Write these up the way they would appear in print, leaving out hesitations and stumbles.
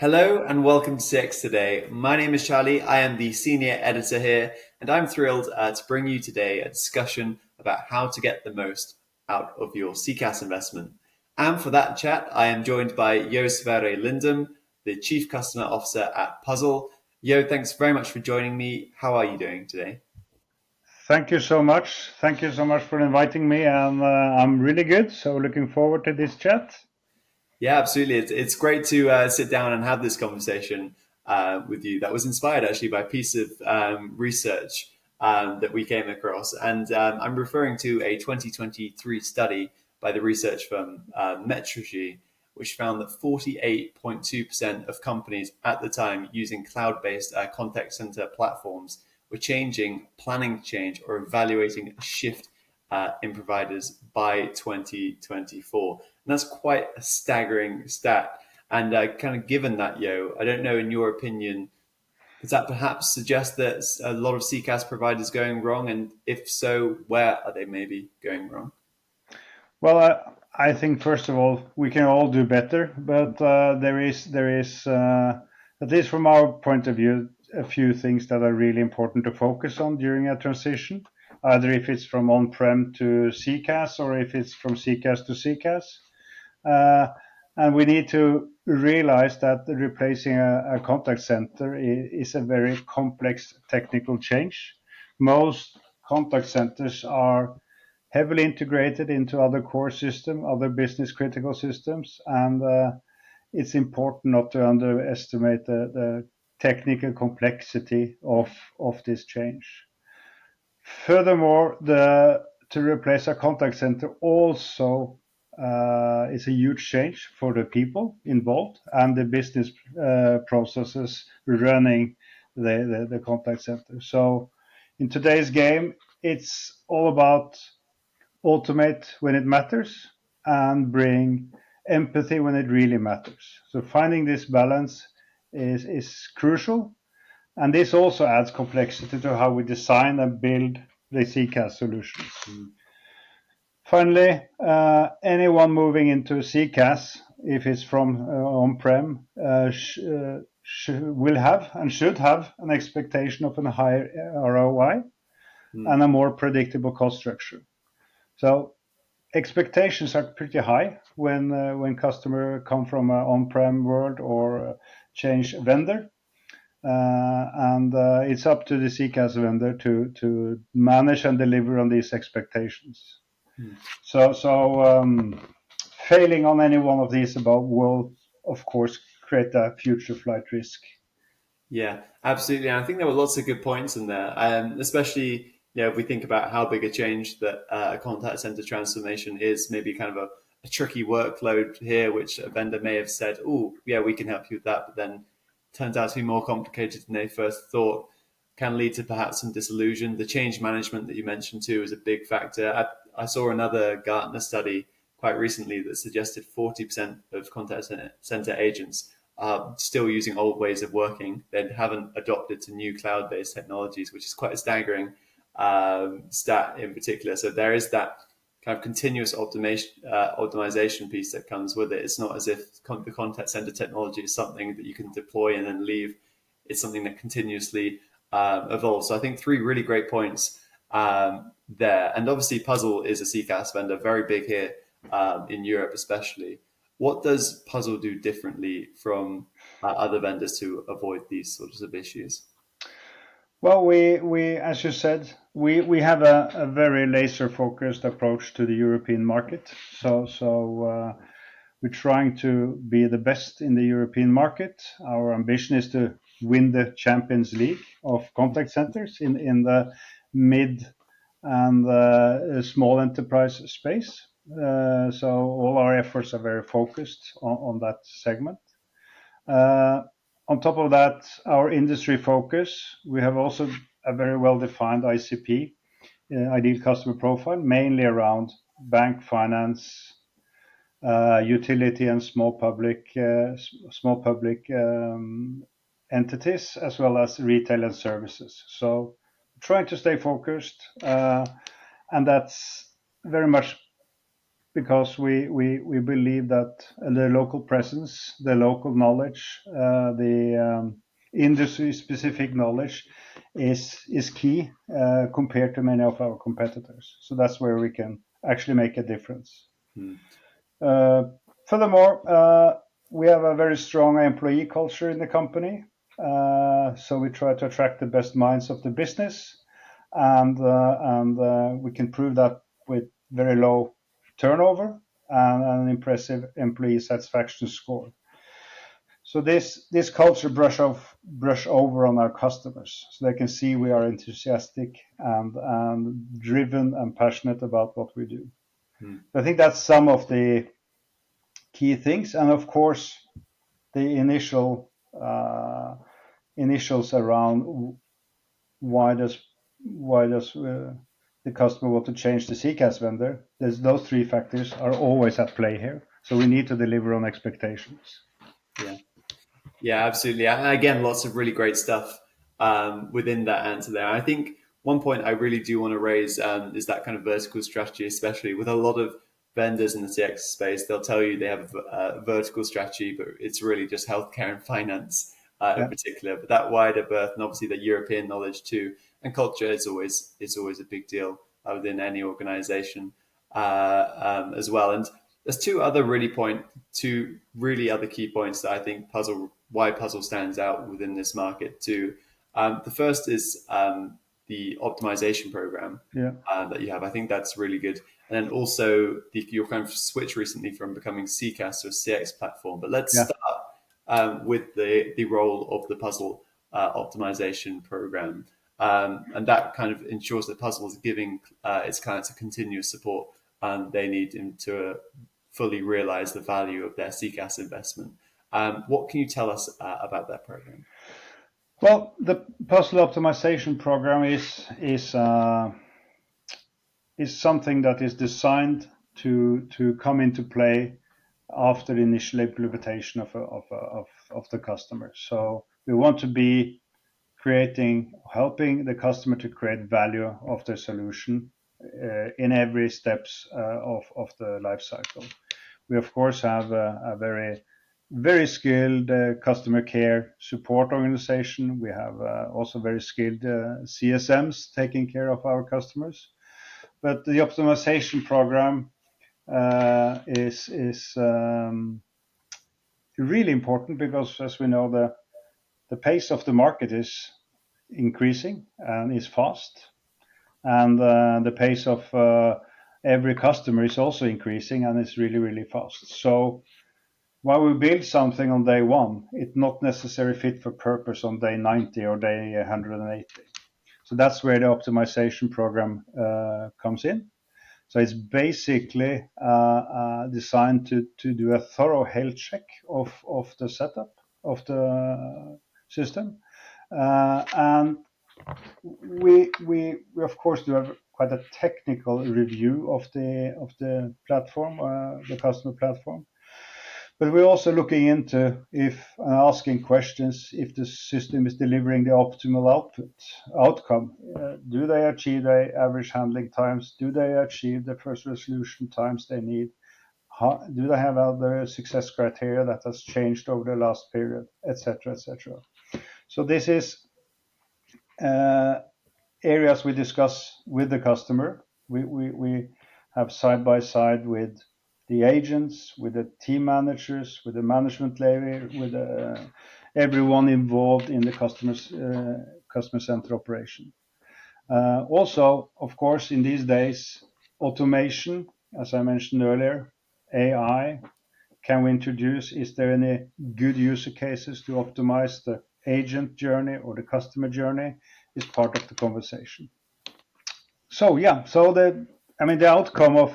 Hello and welcome to CX Today. My name is Charlie. I am the senior editor here, and I'm thrilled to bring you today a discussion about how to get the most out of your CCaaS investment. And for that chat, I am joined by Yos Lindum, the Chief Customer Officer at Puzzle. Yo, thanks very much for joining me. How are you doing today? Thank you so much. Thank you so much for inviting me, and I'm really good. So looking forward to this chat. Yeah, absolutely. It's great to sit down and have this conversation with you. That was inspired actually by a piece of research that we came across. And I'm referring to a 2023 study by the research firm Metrigy, which found that 48.2% of companies at the time using cloud-based contact center platforms were changing, planning to change, or evaluating a shift in providers by 2024. And that's quite a staggering stat. And kind of given that, I don't know, in your opinion, does that perhaps suggest that a lot of CCaaS providers going wrong? And if so, where are they maybe going wrong? Well, I think first of all we can all do better, but there is at least from our point of view a few things that are really important to focus on during a transition, either if it's from on-prem to CCaaS or if it's from CCaaS to CCaaS. Uh, and we need to realize that replacing a contact center is a very complex technical change. Most contact centers are heavily integrated into other core systems, other business critical systems, and it's important not to underestimate the technical complexity of this change. Furthermore, to replace a contact center also is a huge change for the people involved and the business processes running the contact center. So in today's game, it's all about automate when it matters and bring empathy when it really matters. So finding this balance is crucial, and this also adds complexity to how we design and build the CCaaS solutions. Finally, anyone moving into CCaaS, if it's from on-prem, will have and should have an expectation of a higher ROI and a more predictable cost structure. So expectations are pretty high when customer come from an on-prem world or change vendor. And it's up to the CCaaS vendor to manage and deliver on these expectations. So failing on any one of these above will, of course, create a future flight risk. Yeah, absolutely. And I think there were lots of good points in there, especially if we think about how big a change that a contact center transformation is, maybe kind of a tricky workload here, which a vendor may have said, "Oh, yeah, we can help you with that," but then turns out to be more complicated than they first thought. Can lead to perhaps some disillusion. The change management that you mentioned too is a big factor. I saw another Gartner study quite recently that suggested 40% of contact center agents are still using old ways of working. They haven't adopted to new cloud-based technologies, which is quite a staggering stat in particular. So there is that kind of continuous optimization piece that comes with it. It's not as if the contact center technology is something that you can deploy and then leave. It's something that continuously evolves. So I think three really great points there. And obviously, Puzzle is a CCaaS vendor, very big here in Europe, especially. What does Puzzle do differently from other vendors to avoid these sorts of issues? Well, we as you said, we have a very laser focused approach to the European market. So we're trying to be the best in the European market. Our ambition is to win the Champions League of contact centers in the mid and small enterprise space. So all our efforts are very focused on that segment. Uh, on top of that, our industry focus, we have also a very well-defined ICP, ideal customer profile, mainly around bank finance, utility and small public entities, as well as retail and services. So trying to stay focused, and that's very much because we believe that the local presence, the local knowledge, the industry specific knowledge is key compared to many of our competitors. So that's where we can actually make a difference. Hmm. Furthermore, we have a very strong employee culture in the company. So we try to attract the best minds of the business, and we can prove that with very low turnover and an impressive employee satisfaction score. So this culture brush over on our customers, so they can see we are enthusiastic and driven and passionate about what we do. I think that's some of the key things, and of course the initials around why does the customer want to change the CCaaS vendor. Those three factors are always at play here, so we need to deliver on expectations. Yeah. Yeah, absolutely. And again, lots of really great stuff within that answer there. I think one point I really do want to raise is that kind of vertical strategy, especially with a lot of vendors in the CX space. They'll tell you they have a vertical strategy, but it's really just healthcare and finance in particular. But that wider berth and obviously the European knowledge too and culture is always a big deal within any organization as well. And there's two really other key points that I think why Puzzle stands out within this market too. The first is the optimization program that you have. I think that's really good. And then also your kind of switch recently from becoming CCaaS to a CX platform. But let's start with the role of the Puzzle optimization program. And that kind of ensures that Puzzle is giving its clients a continuous support they need to fully realize the value of their CCaaS investment. What can you tell us about that program? Well, the Puzzle optimization program is something that is designed to come into play after the initial implementation of the customer. So we want to be helping the customer to create value of the solution in every steps of the life cycle. We of course have a very skilled customer care support organization. We have also very skilled CSMs taking care of our customers. But the optimization program is really important because, as we know, the pace of the market is increasing and is fast, and the pace of every customer is also increasing and is really fast. So while we build something on day one, it's not necessarily fit for purpose on day 90 or day 180. So that's where the optimization program comes in. So it's basically designed to do a thorough health check of the setup of the system, and we of course do have quite a technical review of the platform, the customer platform. But we're also looking into asking questions if the system is delivering the optimal outcome. Do they achieve the average handling times? Do they achieve the first resolution times they need? Do they have other success criteria that has changed over the last period, etc., etc.? So this is areas we discuss with the customer. We have side by side with the agents, with the team managers, with the management layer, with everyone involved in the customer center operation. Also, of course, in these days, automation, as I mentioned earlier, AI, can we introduce? Is there any good user cases to optimize the agent journey or the customer journey? Is part of the conversation. So the outcome of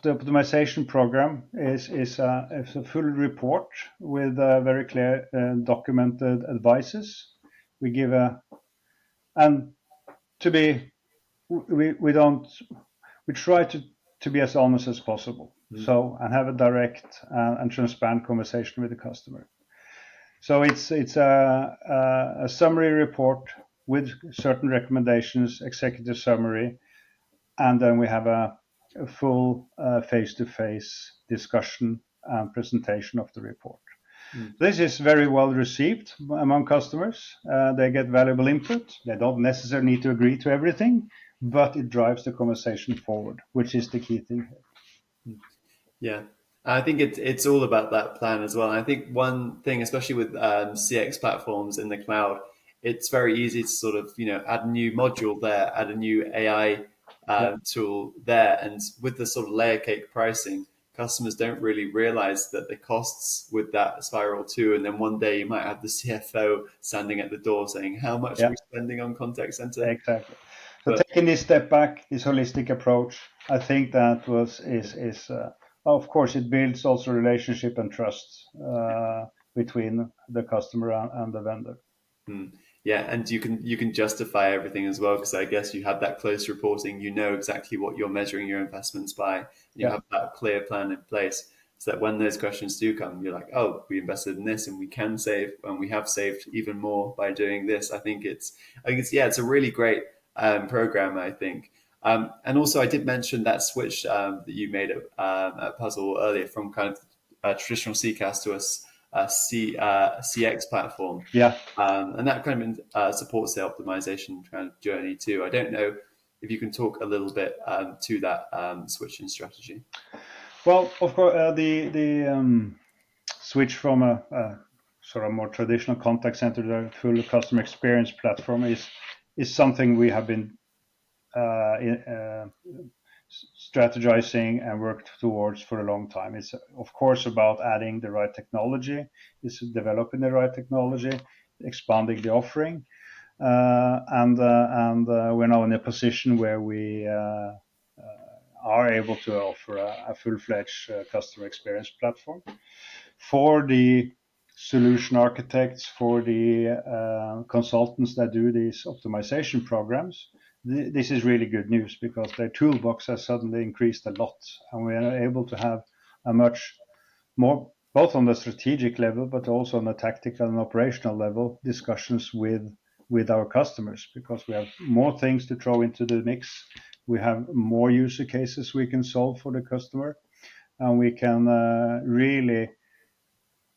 the optimization program is a full report with very clear documented advices. We give we try to be as honest as possible. So, and have a direct and transparent conversation with the customer. So it's a summary report with certain recommendations, executive summary, and then we have a a full face-to-face discussion and presentation of the report. This is very well received among customers. They get valuable input. They don't necessarily need to agree to everything, but it drives the conversation forward, which is the key thing here. Yeah, I think it's all about that plan as well. And I think one thing, especially with CX platforms in the cloud, it's very easy to sort of add a new module there, add a new AI Yeah, tool there, and with the sort of layer cake pricing, customers don't really realize that the costs with that spiral too. And then one day you might have the CFO standing at the door saying, "How much are yeah, we spending on contact center?" exactly. So But taking this step back, this holistic approach, I think that was is of course it builds also relationship and trust between the customer and the vendor. Mm. Yeah, and you can justify everything as well because I guess you have that close reporting. You know exactly what you're measuring your investments by. You Yeah, have that clear plan in place so that when those questions do come, you're like, "Oh, we invested in this, and we can save, and we have saved even more by doing this." I think it's yeah, it's a really great program. I think. And also, I did mention that switch that you made at Puzzle earlier from kind of traditional CCaaS to a CX platform. yeah. And that kind of supports the optimization kind of journey too. I don't know if you can talk a little bit to that switching strategy. Well, of course, the switch from a sort of more traditional contact center to a full customer experience platform is something we have been strategizing and worked towards for a long time. It's of course about adding the right technology, it's developing the right technology, expanding the offering, and we're now in a position where we are able to offer a full-fledged customer experience platform for the solution architects, for the consultants that do these optimization programs. This is really good news because their toolbox has suddenly increased a lot, and we are able to have a much more, both on the strategic level but also on the tactical and operational level, discussions with our customers because we have more things to throw into the mix. We have more user cases we can solve for the customer, and we can really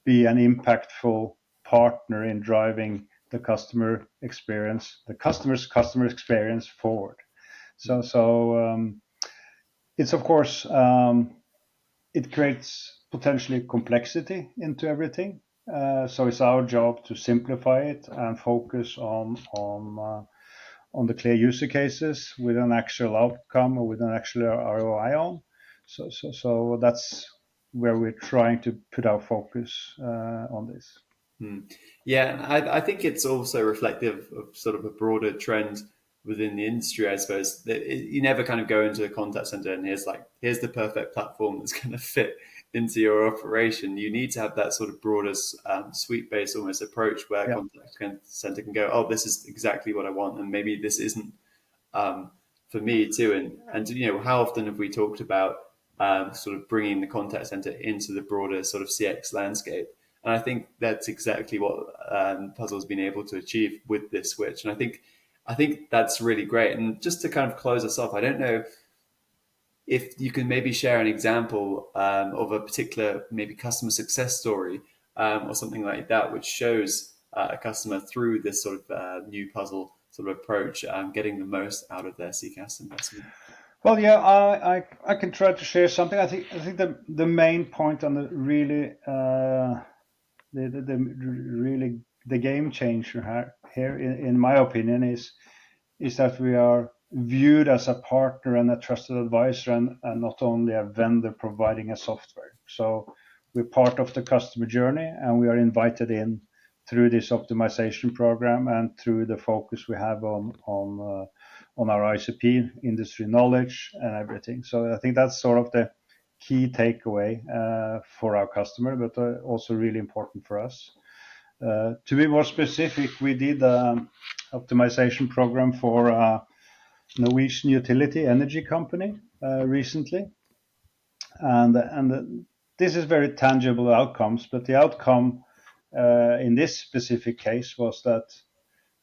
be an impactful partner in driving the customer experience forward. So it's of course it creates potentially complexity into everything. So it's our job to simplify it and focus on the clear user cases with an actual outcome or with an actual ROI on. So that's where we're trying to put our focus on this. Yeah, and I think it's also reflective of sort of a broader trend within the industry, I suppose. That you never kind of go into a contact center and here's the perfect platform that's going to fit into your operation. You need to have that sort of broader suite-based almost approach where Yeah, contact center can go, "Oh, this is exactly what I want, and maybe this isn't for me too." And how often have we talked about sort of bringing the contact center into the broader sort of CX landscape? And I think that's exactly what Puzzle's been able to achieve with this switch. And I think that's really great. And just to kind of close us off, I don't know if you can maybe share an example of a particular maybe customer success story or something like that, which shows a customer through this sort of new Puzzle sort of approach, getting the most out of their CCaaS investment. well, yeah, I can try to share something. I think the main point on the really the really the game changer here in my opinion is that we are viewed as a partner and a trusted advisor, and not only a vendor providing a software. So we're part of the customer journey, and we are invited in through this optimization program and through the focus we have on our ICP industry knowledge and everything. So I think that's sort of the key takeaway for our customer, but also really important for us. To be more specific, we did an optimization program for a Norwegian utility energy company recently, and this is very tangible outcomes. But the outcome in this specific case was that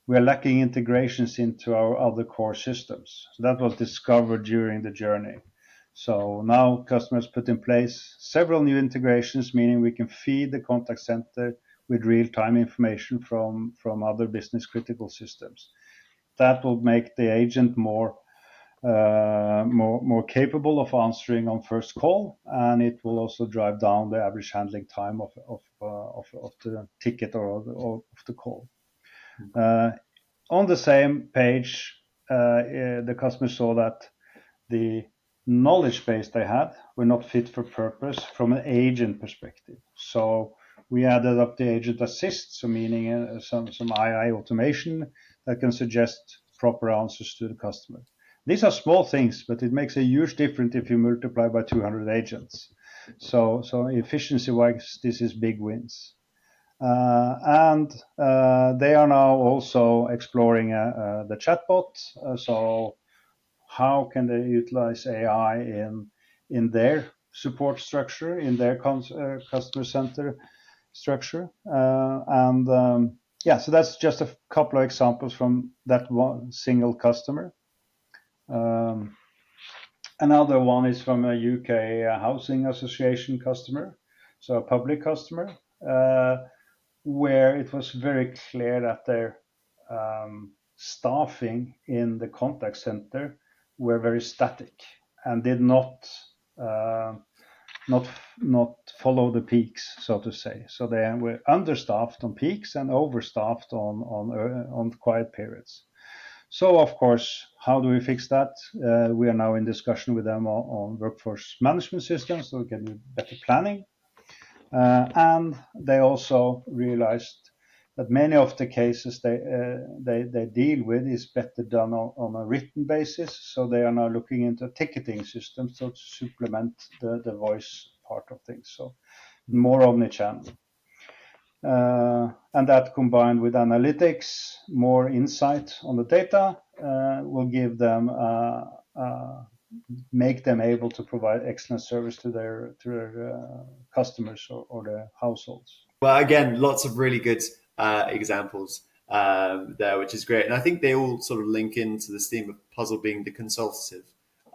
we are lacking integrations into our other core systems. So that was discovered during the journey. So now customers put in place several new integrations, meaning we can feed the contact center with real-time information from other business critical systems. That will make the agent more capable of answering on first call, and it will also drive down the average handling time of the ticket or of the call. On the same page, the customer saw that the knowledge base they had were not fit for purpose from an agent perspective. So we added up the agent assist, so meaning some AI automation that can suggest proper answers to the customer. These are small things, but it makes a huge difference if you multiply by 200 agents. So efficiency-wise, this is big wins. And they are now also exploring the chatbot. So how can they utilize AI in their support structure, in their customer center structure? So that's just a couple of examples from that one single customer. Another one is from a UK housing association customer, so a public customer, where it was very clear that their staffing in the contact center were very static and did not follow the peaks, so to say. So they were understaffed on peaks and overstaffed on quiet periods. So, of course, how do we fix that? We are now in discussion with them on workforce management systems, so we can do better planning. And they also realized that many of the cases they deal with is better done on a written basis. So they are now looking into a ticketing system to supplement the voice part of things. So more omnichannel. And that combined with analytics, more insight on the data, will give them make them able to provide excellent service to their customers or their households. Well, again, lots of really good examples there, which is great. And I think they all sort of link into this theme of Puzzle being the consultative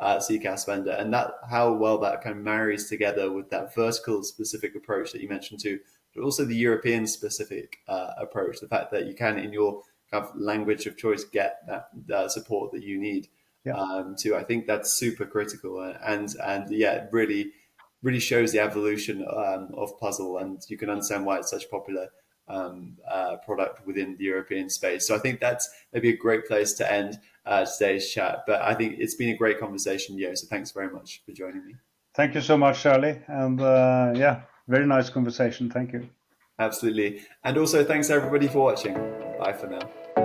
CCaaS vendor, and that how well that kind of marries together with that vertical specific approach that you mentioned too, but also the European specific approach. The fact that you can, in your kind of language of choice, get that support that you need. Too. I think that's super critical, and yeah, really shows the evolution of Puzzle, and you can understand why it's such a popular product within the European space. So I think that's maybe a great place to end today's chat. But I think it's been a great conversation, Yo. So thanks very much for joining me. Thank you so much, Charlie, and very nice conversation. Thank you. Absolutely, and also thanks everybody for watching. Bye for now.